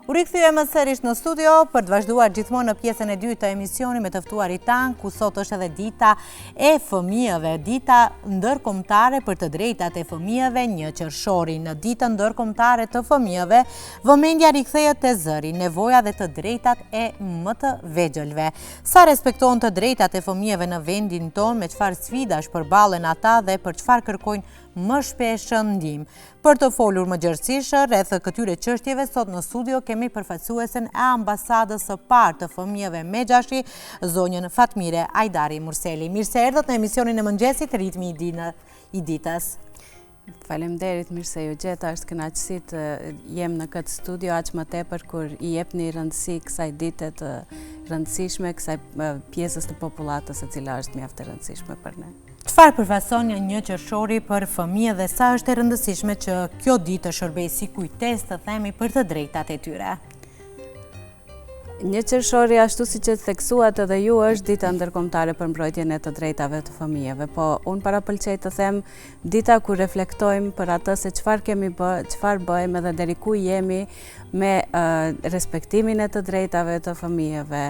U rikthyem sërish në studio për të vazhduar gjithmonë në pjesën e dytë të emisionit me të ftuarit tan, ku sot është edhe dita e fëmijëve, dita ndërkombëtare për të drejtat e fëmijëve 1 qershori. Në ditën ndërkombëtare të fëmijëve, vëmendja rikthehet te zëri, nevoja dhe të drejtat e më të vegjëlve. Sa respektohen të drejtat e fëmijëve në vendin tonë, me çfarë sfidash përballen ata dhe për çfarë kërkojnë më shpesh ndihmë. Për të folur më gjërësisht rreth këtyre çështjeve, sot në studio kemi përfaqësuesen e ambasadës së parë të fëmijëve Megjashi, zonjën Fatmire Ajdari Murseli. Mirë se erdhët në emisionin e mëngjesit Ritmi i ditës. Faleminderit, mirë se ju gjeta, është kënaqësi të jem në këtë studio aq më tepër kur i jepni rëndësi kësaj dite të rëndësishme, kësaj pjesës të popullatës e cila është mjaft e rëndësishme për ne. Çfarë përfaqëson 1 qershori për fëmijë dhe sa është e rëndësishme që kjo ditë të shërbejë si kujtesë, të themi, për të drejtat e tyre? 1 qershori, ashtu siç e theksuat edhe ju, është dita ndërkombëtare për mbrojtjen e të drejtave të fëmijëve, po unë parapëlqej të them dita ku reflektojmë për atë se çfarë kemi bërë, çfarë bëjmë edhe deri ku jemi me respektimin e të drejtave të fëmijëve,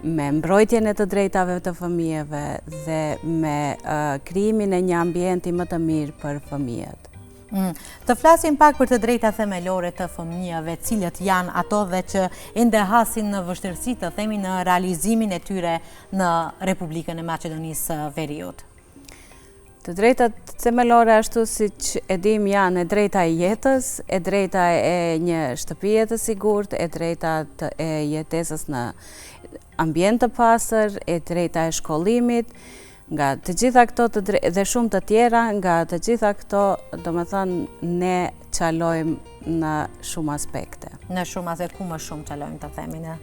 me mbrojtjen e të drejtave të fëmijëve dhe me krijimin e një ambienti më të mirë për fëmijët. Të flasim pak për të drejtat themelore të fëmijëve, cilët janë ato dhe që ende hasin në vështirësi, të themi, në realizimin e tyre në Republikën e Maqedonisë Veriut. Të drejtat themelore, ashtu siç e dim, janë e drejta e jetës, e drejta e një shtëpie të sigurt, e drejta e jetesës në ambient të pastër, e drejta e shkollimit, nga të gjitha këto dhe shumë të tjera, nga të gjitha këto, domethënë, ne çalojmë në shumë aspekte. Në shumë aspekte, ku më shumë çalojmë, të themi, në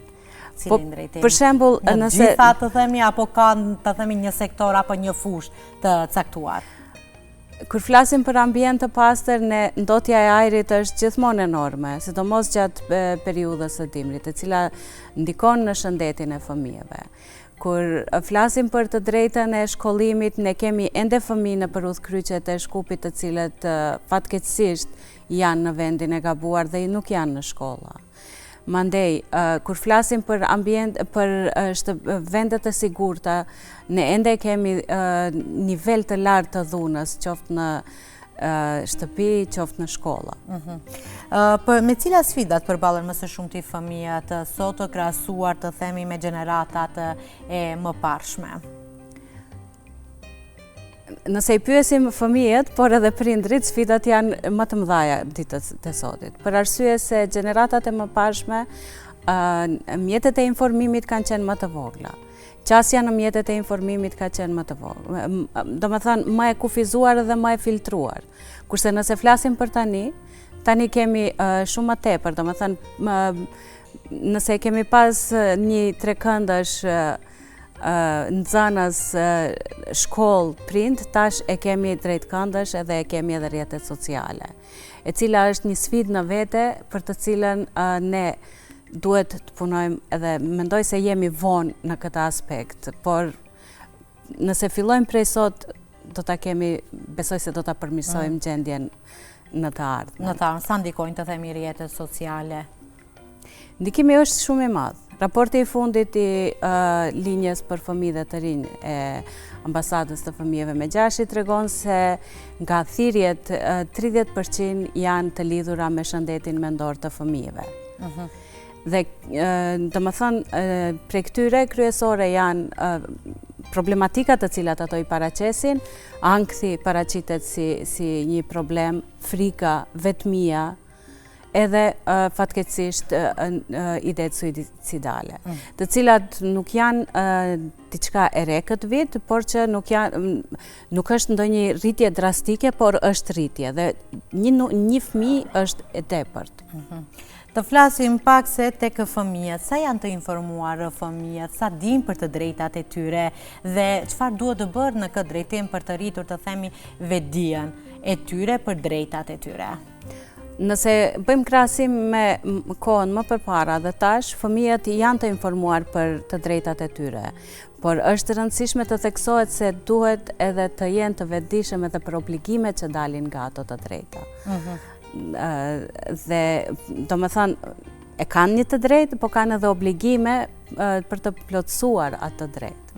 Po, për shembull, në gjitha, të themi, apo ka, të themi, një sektor apo një fushë të caktuar? Kur flasim për ambient të pastër, ndotja e ajrit është gjithmonë enorme, sidomos gjatë periudhës së dimrit, e cila ndikon në shëndetin e fëmijëve. Kur flasim për të drejtën e shkollimit, ne kemi ende fëmijë nëpër udhkryqet e Shkupit, të cilët fatkeqësisht janë në vendin e gabuar dhe nuk janë në shkolla. Mandej, kur flasim për ambient, për vendet e sigurta, ne ende kemi nivel të lartë të dhunës, qoftë në shtëpi, qoftë në shkolla. Me cila sfidat përballen më së shumti fëmijët sot, krahasuar, të themi, me gjeneratat e mëparshme? Nëse i pyesim fëmijët, por edhe prindrit, sfidat janë më të mëdha ditët të sotit. Për arsye se gjeneratat e mëparshme, mjetet e informimit kanë qenë më të vogla. Qasja në mjetet e informimit ka qenë më të vogla. Domethënë, më e kufizuar dhe më e filtruar. Kurse nëse flasim për tani kemi shumë më tepër, domethënë, nëse kemi pas një trekëndësh nxënës shkollë prind, tash e kemi drejtkëndësh edhe e kemi edhe rrjetet sociale, e cila është një sfidë në vete për të cilën ne duhet të punojmë, edhe mendoj se jemi vonë në këtë aspekt, por nëse fillojmë prej sot, do ta kemi, besoj se do ta përmirësojmë gjendjen në të ardhmen. Në të ardhmen, sa ndikojnë, të themi, rrjetet sociale? Ndikimi është shumë i madh. Raporti i fundit i linjës për fëmijë dhe të rinj e ambasadës të fëmijëve Megjashi tregon se nga thirrjet 30% janë të lidhura me shëndetin mendor të fëmijëve. Dhe domethënë, prej këtyre kryesore janë problematikat të cilat ato i paraqesin, ankthi paraqitet si një problem, frika, vetmia, edhe fatkeqësisht idetë suicidale, të cilat nuk janë diçka e re këtë vit, por që nuk është ndonjë rritje drastike, por është rritje dhe një fëmijë është e tepërt. Të flasim pak se tek fëmijët, sa janë të informuar fëmijët, sa dinë për të drejtat e tyre dhe çfarë duhet të bërë në këtë drejtim për të rritur, të themi, vetdijen e tyre për drejtat e tyre? Nëse bëjmë krahasim me kohën më përpara dhe tash, fëmijët janë të informuar për të drejtat e tyre, por është rëndësishme të theksohet se duhet edhe të jenë të vetëdijshëm edhe për obligimet që dalin nga ato të drejta. Dhe domethënë e kanë një të drejtë, po kanë edhe obligime për të plotësuar atë drejtë.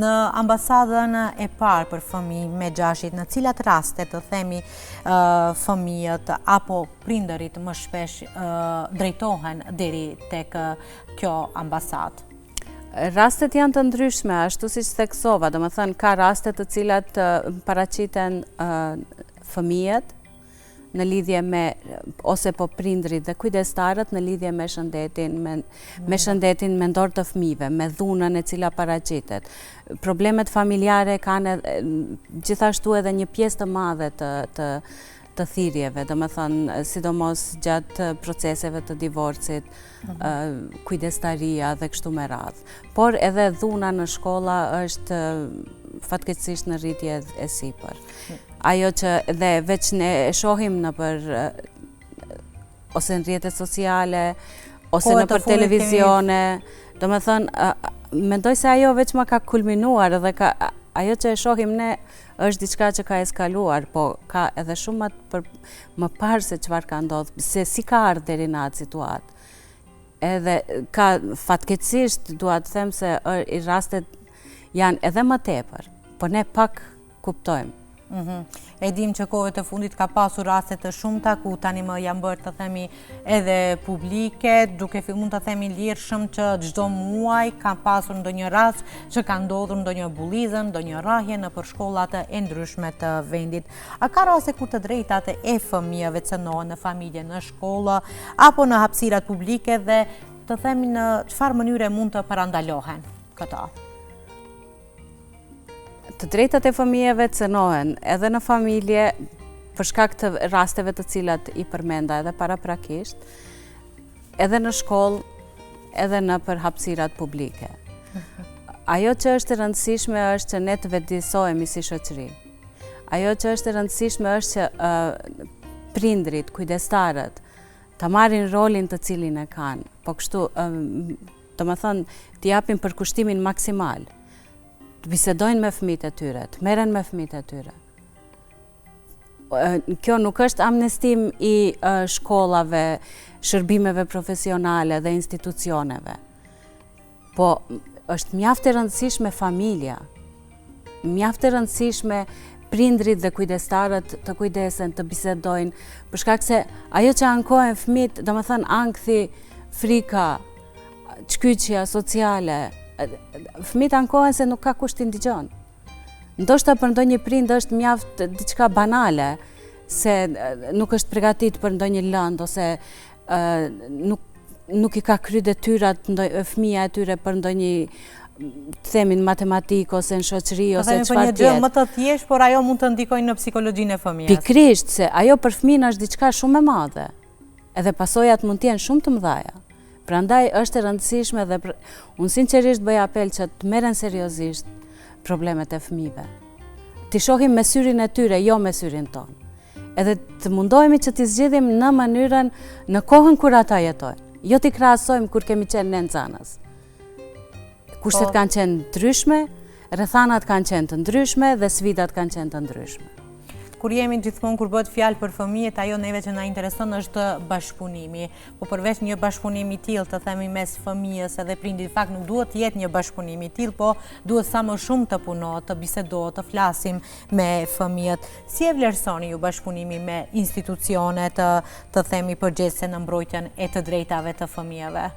Në ambasadën e parë për fëmijë me gjashit, në cilat raste të themi fëmijët apo prindërit më shpesh drejtohen deri tek kjo ambasadë? Rastet janë të ndryshme, ashtu siç theksova, domethënë ka raste të cilat paraqiten fëmijët në lidhje me, ose po prindrit dhe kujdestarët në lidhje me shëndetin mendor të fëmijëve, me dhunën e cila paraqitet. Problemet familjare kanë gjithashtu edhe një pjesë të madhe të thirrjeve, domethënë sidomos gjatë proceseve të divorcit, kujdestaria dhe kështu me radhë. Por edhe dhuna në shkolla është fatkeqësisht në rritje e sipër. Ajo që dhe veç ne e shohim ose në rrjetet sociale, ose në për televizione, domethënë mendoj se ajo veç ma ka kulminuar dhe ajo që e shohim ne është diçka që ka eskaluar, po ka edhe shumë më parë se çfarë ka ndodhur, se si ka ardhur deri në atë situatë. Edhe ka fatkeqësisht dua të them se i rastet janë edhe më tepër, po ne pak kuptojmë. E dim që kohëve të fundit ka pasur raste të shumta ku tani më janë bërë të themi edhe publike, duke mund të themi lirshëm që çdo muaj ka pasur ndonjë rast që ka ndodhur ndonjë bullizëm, ndonjë rrahje nëpër shkollat e ndryshme të vendit. A ka raste kur të drejtat e fëmijëve cënohen në familje, në shkollë apo në hapësirat publike dhe të themi në çfarë mënyre mund të parandalohen këto? Të drejtat e fëmijëve cënohen edhe në familje për shkak të rasteve të cilat i përmenda edhe paraprakisht, edhe në shkollë, edhe në për hapësirat publike. Ajo që është e rëndësishme është që ne të vetëdijsohemi si shoqëri. Ajo që është e rëndësishme është që prindrit, kujdestarët, të marrin rolin të cilin e kanë, po kështu, domethënë, t'i japin përkushtimin maksimal. Të bisedojnë me fëmijët e tyre, të merren me fëmijët e tyre. Kjo nuk është amnestim i shkollave, shërbimeve profesionale dhe institucioneve, po është mjaft e rëndësishme familja, mjaft e rëndësishme prindrit dhe kujdestarët të kujdesen, të bisedojnë, për shkak se ajo që ankohen fëmijët, domethënë ankthi, frika, çkyqja sociale, fëmijët ankohen se nuk ka kush t'i ndihjon. Ndoshta për ndonjë prind është mjaft diçka banale, se nuk është përgatit për ndonjë lëndë ose nuk i ka kryer detyrat fëmia e tyre për ndonjë themin matematik ose në shoqëri ose çfarë tjetër. Për një gjë më të thjeshtë, por ajo mund të ndikojë në psikologjinë e fëmijës. Pikërisht, se ajo për fëmin është diçka shumë e madhe. Edhe pasojat mund të jenë shumë të mëdha. Prandaj është e rëndësishme dhe unë sinqerisht bëj apel që të merren seriozisht problemet e fëmijëve. T'i shohim me syrin e tyre, jo me syrin tonë. Edhe të mundohemi që t'i zgjidhim në mënyrën, në kohën kur ata jetojnë. Jo t'i krahasojmë kur kemi qenë ne nxanës. Kushtet kanë qenë ndryshme, rrethanat kanë qenë të ndryshme dhe sfidat kanë qenë të ndryshme. Kur jemi gjithmonë kur bëhet fjalë për fëmijët, ajo neve që na intereson është bashkëpunimi. Po përveç një bashkëpunimi i tillë, të themi mes fëmijës edhe prindit, në fakt nuk duhet të jetë një bashkëpunim i tillë, po duhet sa më shumë të punohet, të bisedohet, të flasim me fëmijët. Si e vlerësoni ju bashkëpunimi me institucione të themi përgjegjëse në mbrojtjen e të drejtave të fëmijëve?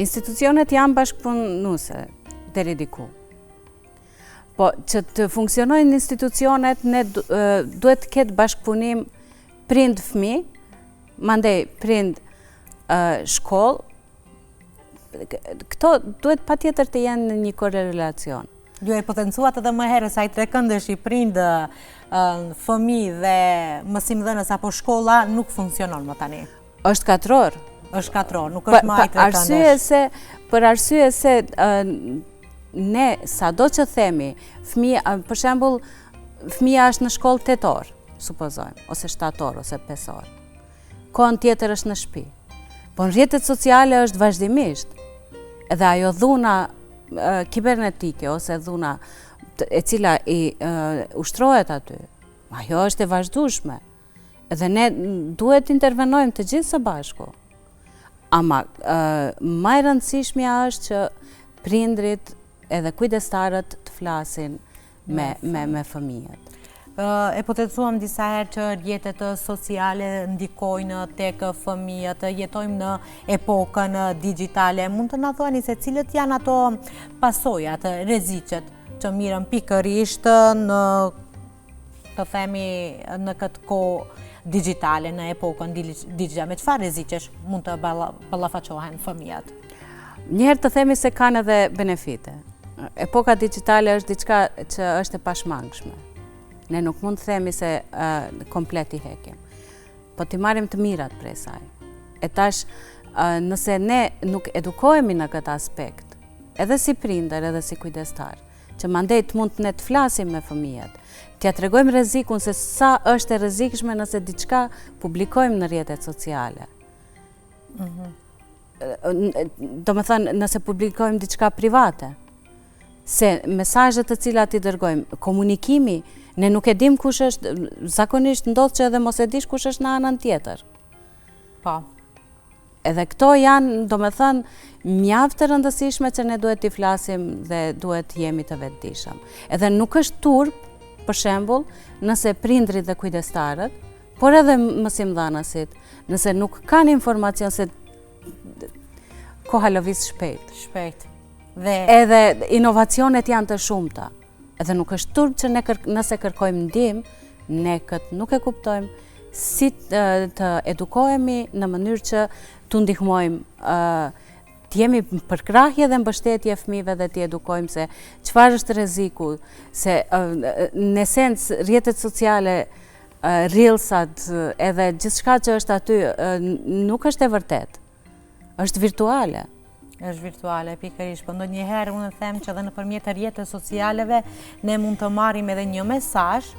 Institucionet janë bashkëpunuese deri diku. Po, që të funksionojnë institucionet, ne duhet të ketë bashkëpunim prind-fëmijë, mandej prind-shkollë. Këto duhet patjetër të jenë në një korrelacion. Ju e potencuat edhe më herë sa i trekëndesh i prind, fëmijë dhe mësimdhënës apo shkolla nuk funksionon më tani. Është katror. Është katror, nuk është më ai trekëndesh. Për arsye se ne, sa do që themi, për shembull, fëmija është në shkollë 8 orë, supozojmë, ose 7 orë, ose 5 orë. Kohën tjetër është në shtëpi. Po në rrjetet sociale është vazhdimisht. Edhe ajo dhuna kibernetike, ose dhuna e cila i ushtrohet aty, ajo është e vazhdueshme. Edhe ne duhet intervenojmë të gjithë së bashku. Ama më e rëndësishmja është që prindrit edhe kujdestarët të flasin me fëmijët. E po të thuam disa herë që rrjetet sociale ndikojnë tek fëmijët, jetojmë në epokën digjitale. Mund të na thoni se cilët janë ato pasojat, rreziqet që mirën pikërisht në të themi në këtë kohë digjitale, në epokën digjitale, me çfarë rreziqesh mund të ballafaqohen fëmijët? Njëherë të themi se kanë edhe benefite. Epoka digjitale është diçka që është e pashmangshme. Ne nuk mund të themi se komplet i hekim, po t'i marrim të mirat prej saj. E tash, nëse ne nuk edukohemi në këtë aspekt, edhe si prindër, edhe si kujdestar, që mandej mund ne të flasim me fëmijët, t'ja tregojmë rrezikun se sa është e rrezikshme nëse diçka publikojmë në rrjetet sociale. Do me thënë, nëse publikojmë diçka private, se mesazhet të cilat i dërgojmë, komunikimi, ne nuk e dim kush është, zakonisht ndodh që edhe mos e dish kush është në anën tjetër. Po. Edhe këto janë, do me thënë, mjaft të rëndësishme që ne duhet t'i flasim dhe duhet jemi të vetëdijshëm. Edhe nuk është turp, për shembull, nëse prindrit dhe kujdestarët, por edhe mësimdhënësit, nëse nuk kanë informacion se koha lëviz shpejt. Shpejt. Edhe inovacionet janë të shumta. Edhe nuk është turp që nëse kërkojmë ndihmë, ne këtë nuk e kuptojmë, si të edukohemi në mënyrë që të ndihmojmë, të jemi përkrahje dhe mbështetje fëmijëve dhe të edukojmë se çfarë është rreziku, se në esencë rrjetet sociale, reelsat, edhe gjithçka që është aty nuk është e vërtet, është virtuale. Është virtuale, pikërisht, po ndonjëherë unë them që edhe nëpërmjet rrjeteve socialeve ne mund të marrim edhe një mesazh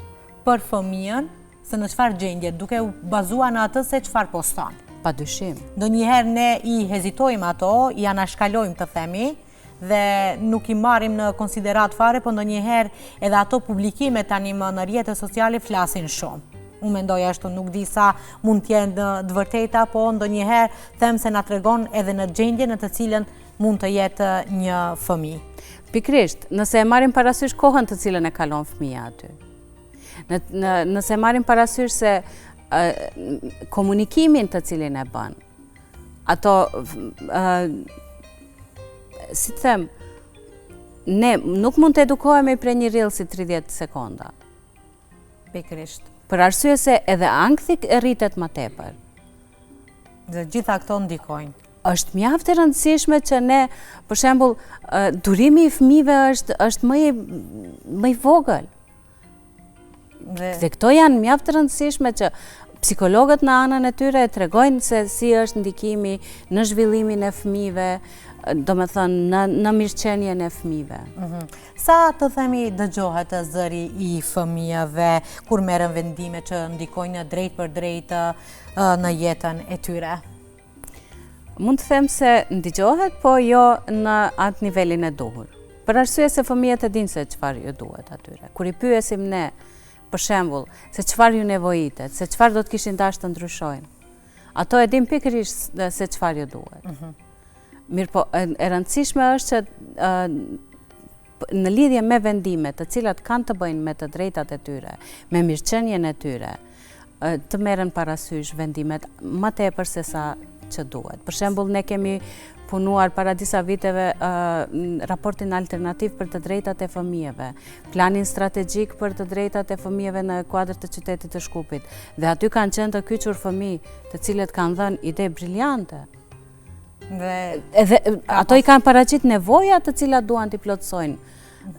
për fëmijën se në çfarë gjendje, duke u bazuar në atë se çfarë poston. Padyshim. Ndonjëherë ne i hezitojmë ato, i anashkalojmë të themi dhe nuk i marrim në konsiderat fare, po ndonjëherë edhe ato publikime tani më në rrjetet sociale flasin shumë. Unë mendoj ashtu, nuk di sa mund t'jenë të vërteta, po ndonjëherë them se na tregon edhe në gjendje në të cilën mund të jetë një fëmijë. Pikrisht, nëse e marrim parasysh kohën të cilën e kalon fëmija aty. Nëse e marrim parasysh se komunikimin të cilin e bën, ato, si të them, ne nuk mund të edukohemi prej një reel si 30 sekonda. Pikrisht. Për arsye se edhe ankthi rritet më tepër. Dhe gjitha këto ndikojnë. Është mjaft e rëndësishme që ne, për shembull, durimi i fëmijëve është më i vogël. Dhe këto janë mjaft të rëndësishme që psikologët në anën e tyre e tregojnë se si është ndikimi në zhvillimin e fëmijëve, do me thënë në mirëqenjen e fëmijëve. Sa të themi dëgjohet zëri i fëmijëve kur merren vendime që ndikojnë drejt për drejt në jetën e tyre? Mund të them se ndëgjohet, po jo në atë nivelin e duhur. Për arsye se fëmijët e dinë se çfarë ju duhet atyre. Kur i pyesim ne, për shembull, se çfarë ju nevojitet, se çfarë do të kishin dashur të ndryshojnë, ato e dinë pikërisht se çfarë ju duhet. Mirë po, e rëndësishme është që në lidhje me vendimet të cilat kanë të bëjnë me të drejtat e tyre, me mirëqenjen e tyre, të merren parasysh vendimet më tepër se sa që duhet. Për shembull, ne kemi punuar para disa viteve raportin alternativ për të drejtat e fëmijëve, planin strategjik për të drejtat e fëmijëve në kuadër të qytetit të Shkupit. Dhe aty kanë qenë të kyçur fëmijë, të cilët kanë dhënë ide briliante. Edhe ato i kanë paraqit nevojat të cilat duan t'i plotësojnë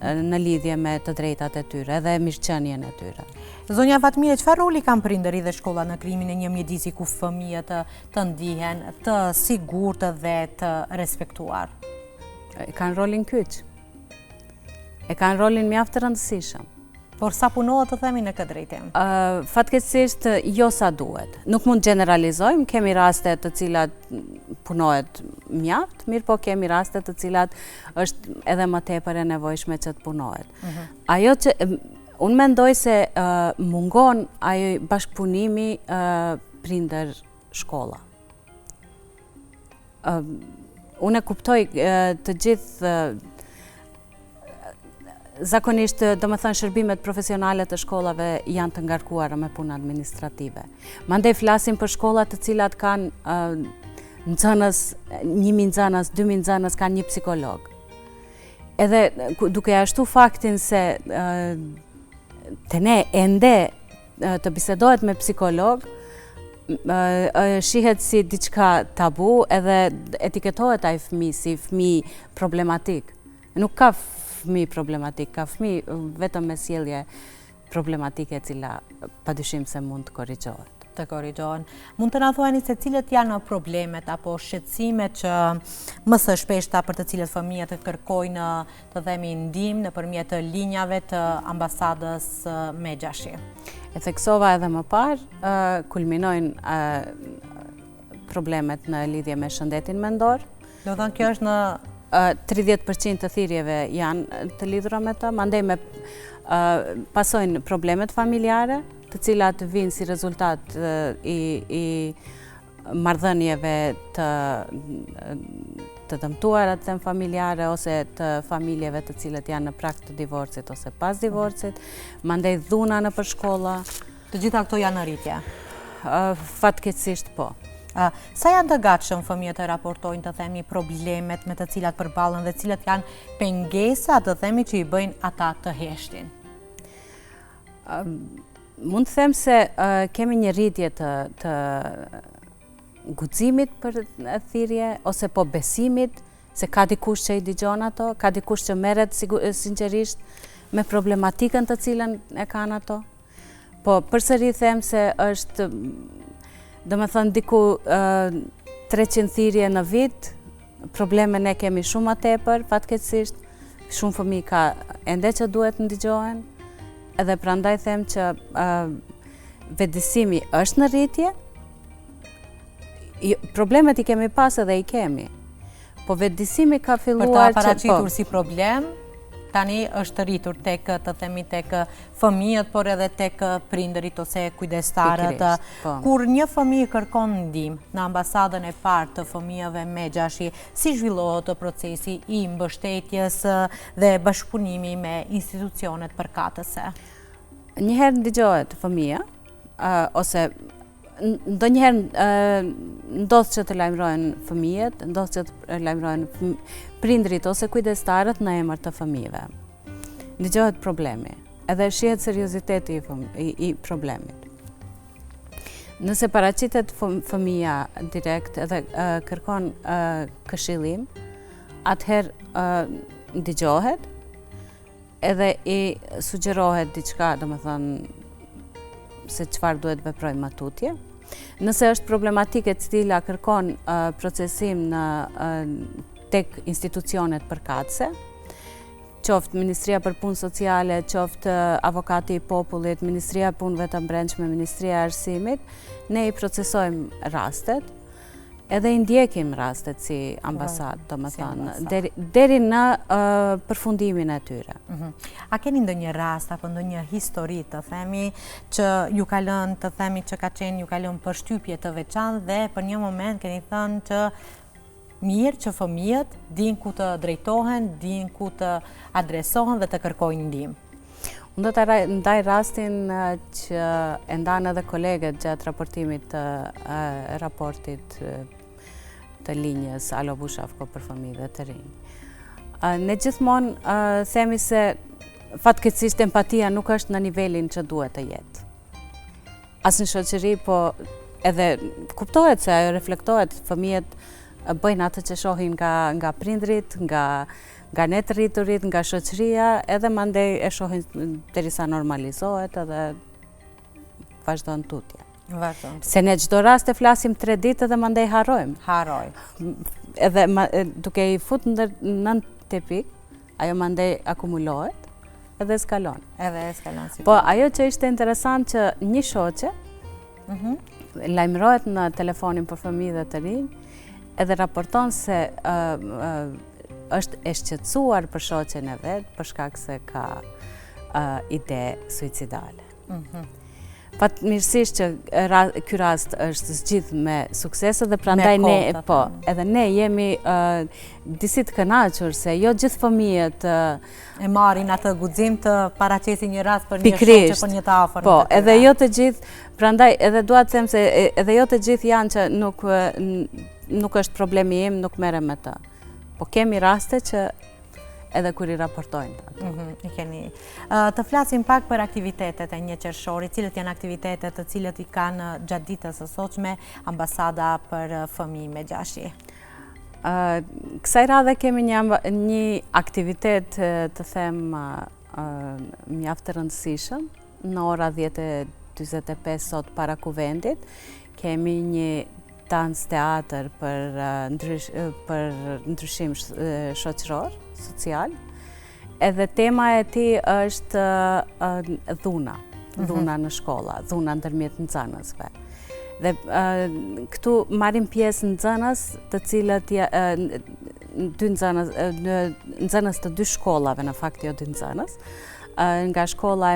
në lidhje me të drejtat e tyre dhe mirëqenien e tyre. Zonja Fatmire, çfarë roli kanë prindërit dhe shkolla në krijimin e një mjedisi ku fëmijët të ndihen të sigurt dhe të respektuar? E kanë rolin kyç. E kanë rolin mjaft të rëndësishëm. Por sa punohet të themi në këtë drejtim? Fatkeqësisht jo sa duhet. Nuk mund gjeneralizojmë, kemi raste të cilat punohet mjaft, mirë po kemi raste të cilat është edhe më tepër e nevojshme që të punohet. Ajo që unë mendoj se mungon ajo bashkëpunimi prindër shkolla. unë e kuptoj të gjithë zakonisht, domethënë, shërbimet profesionale të shkollave janë të ngarkuara me punë administrative. Mandej flasim për shkolla të cilat kanë nxënës, 1000 nxënës, 2000 nxënës, kanë një psikolog. Edhe duke ashtu faktin se të ne ende të bisedohet me psikolog, shihet si diçka tabu edhe etiketohet ai fëmijë si fëmijë problematik. Nuk ka fëmijë problematik, ka fëmijë vetëm me sjellje problematike e cila padyshim se mund të korrigjohet. Të korrigjohen. Mund të na thuani se cilët janë problemet apo shqetësimet që më së shpeshta për të cilët fëmijët kërkojnë të themi ndihmë nëpërmjet linjave të ambasadës Megjashi? E theksova edhe më parë, kulminojnë problemet në lidhje me shëndetin mendor. Do thënë kjo është në 30% të thirrjeve janë të lidhura me të, mandej pasojnë problemet familjare, të cilat vinë si rezultat i marrëdhënieve të dëmtuara të them familjare ose të familjeve të cilat janë në prag të divorcit ose pas divorcit, mandej dhuna nëpër shkolla. Të gjitha këto janë në rritje? Fatkeqësisht po. Sa janë të gatshëm fëmijët të raportojnë të themi problemet me të cilat përballen dhe cilat janë pengesa të themi që i bëjnë ata të heshtin? Mund të them se kemi një rritje të guximit për thirrje ose po besimit se ka dikush që i dëgjon ato, ka dikush që merret sinqerisht me problematikën të cilën e kanë ato. Po përsëri them se është, domethënë, diku 300 thirrje në vit, probleme ne kemi shumë më tepër, fatkeqësisht, shumë fëmijë ka ende që duhet ndëgjohen. Edhe prandaj them që vetëdijsimi është në rritje, problemet i kemi pas edhe i kemi, po vetëdijsimi ka filluar për ta paraqitur si problem, tani është rritur tek të themi tek fëmijët, por edhe tek prindërit ose kujdestarët. Kur një fëmijë kërkon ndihmë në ambasadën e parë të fëmijëve Megjashi, si zhvillohet procesi i mbështetjes dhe bashkëpunimi me institucionet përkatëse? Njëherë ndëgjohet fëmija, ose ndonjëherë ndodh që të lajmërohen fëmijët, ndodh që të lajmërohen prindrit ose kujdestarët në emër të fëmijëve. Ndëgjohet problemi, edhe shihet serioziteti i problemit. Nëse paraqitet fëmija direkt edhe kërkon këshillim, atëherë ndëgjohet edhe i sugjerohet diçka, domethënë se çfarë duhet veprojmë më tutje. Nëse është problematike e cila kërkon procesim tek institucionet përkatëse, qoftë Ministria për Punë Sociale, qoftë Avokati i Popullit, Ministria e Punëve të Brendshme, Ministria e Arsimit, ne i procesojmë rastet, edhe i ndjekim rastet si ambasadë, domethënë, deri në përfundimin e tyre. A keni ndonjë rast apo ndonjë histori të themi që ju ka lënë, të themi që ju ka lënë përshtypje të veçantë dhe për një moment keni thënë që mirë që fëmijët dinë ku të drejtohen, dinë ku të adresohen dhe të kërkojnë ndihmë? Unë do të ndaj rastin që e ndanë edhe kolegët gjatë raportimit të raportit të linjës Alo Bushafko për fëmijë dhe të rinj. Ne gjithmonë themi se fatkeqësisht empatia nuk është në nivelin që duhet të jetë. As në shoqëri, po edhe kuptohet se ajo reflektohet, fëmijët bëjnë atë që shohin nga prindrit, nga ne të rriturit, nga shoqëria, edhe mandej e shohin derisa normalizohet edhe vazhdon tutje. Se ne çdo rast e flasim 3 ditë edhe mandej harrojmë. Edhe duke i fut nën tepik, ajo mandej akumulohet edhe eskalon. Po ajo që ishte interesant që një shoqe lajmërohet në telefonin për fëmijë dhe të rinj, edhe raporton se është e shqetësuar për shoqen e vet për shkak se ka ide suicidale. Fatmirësisht që ky rast është zgjidh me suksese dhe prandaj edhe ne jemi disi të kënaqur se jo gjithë fëmijët e marrin atë guxim të paraqesin një rast për një shoqë, për një të afërt. Po, edhe jo të gjithë, prandaj edhe dua të them se edhe jo të gjithë janë që nuk është problemi im, nuk merrem me të. Po kemi raste që edhe kur i raportojnë. Të flasim pak për aktivitetet e një qershori, cilët janë aktivitetet të cilët i kanë gjatë ditës së sotshme Ambasada për Fëmijë me Gjashje. Kësaj radhe kemi një aktivitet të them mjaft të rëndësishëm në ora 10:45 sot para kuvendit. Kemi një dans teatr për ndryshim shoqëror, social, edhe tema e tij është dhuna në shkolla, dhuna ndërmjet nxënësve. Dhe këtu marrin pjesë nxënës të cilët nxënës të dy shkollave, në fakt jo dy nxënës, nga shkolla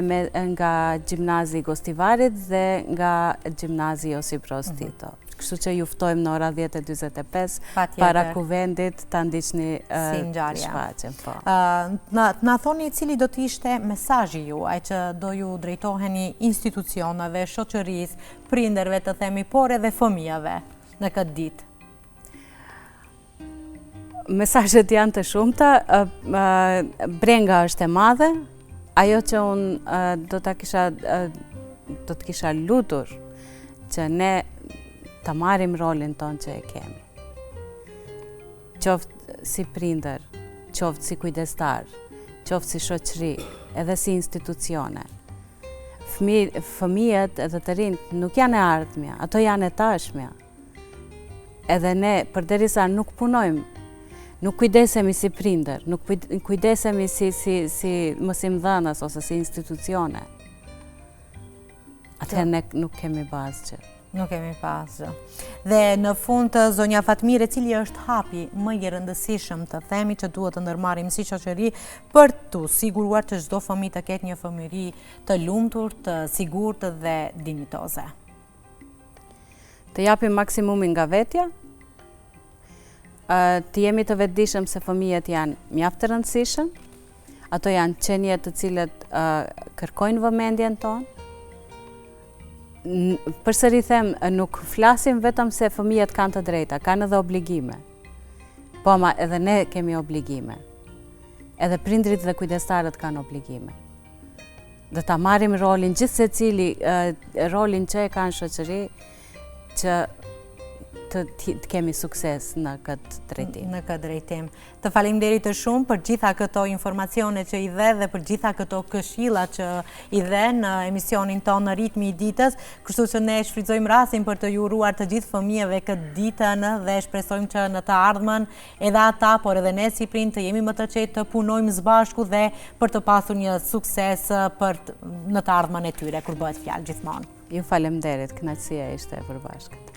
nga Gjimnazi i Gostivarit dhe nga Gjimnazi Josip Broz Tito. Kështu që ju ftojmë në ora 10:45 para kuvendit ta ndiqni shfaqjen. Na thoni cili do të ishte mesazhi juaj që do ju drejtoheni institucioneve, shoqërisë, prindërve të themi, por edhe fëmijëve në këtë ditë? Mesazhet janë të shumta, brenga është e madhe, ajo që unë do të kisha lutur që ne ta marrim rolin ton që e kemi. Qoftë si prindër, qoftë si kujdestar, qoftë si shoqëri, edhe si institucione. Fëmijët edhe të rinjt nuk janë e ardhmja, ato janë e tashmja. Edhe ne, përderisa nuk punojmë, nuk kujdesemi si prindër, nuk kujdesemi si mësimdhënës ose si institucione, atëherë ne nuk kemi bazë që. Nuk kemi pasë. Dhe në fund, zonja Fatmire, cili është hapi më i rëndësishëm të themi që duhet të ndërmarrim si shoqëri për të siguruar që çdo fëmijë të ketë një fëmijëri të lumtur, të sigurt dhe dinjitoze? Të japim maksimumin nga vetja, të jemi të vetëdijshëm se fëmijët janë mjaft të rëndësishëm, ato janë qenie të cilët kërkojnë vëmendjen tonë. Përsëri them, nuk flasim vetëm se fëmijët kanë të drejta, kanë edhe obligime. Po, ma edhe ne kemi obligime. Edhe prindrit dhe kujdestarët kanë obligime. Dhe ta marrim rolin, gjithë secili rolin që e kanë shoqëri, që të kemi sukses në këtë drejtim. Të faleminderit të shumë për gjitha këto informacione që i dhe dhe për gjitha këto këshilla që i dhe në emisionin tonë në ritmi i ditës, kështu që ne shfrytëzojmë rastin për të ju uruar të gjithë fëmijëve këtë ditën dhe shpresojmë që në të ardhmen edhe ata, por edhe ne si prindër të jemi më të qetë të punojmë së bashku dhe për të pasur një sukses në të ardhmen e tyre kur bëhet fjalë gjithmonë. Ju faleminderit, kënaqësia ishte e përbashkët.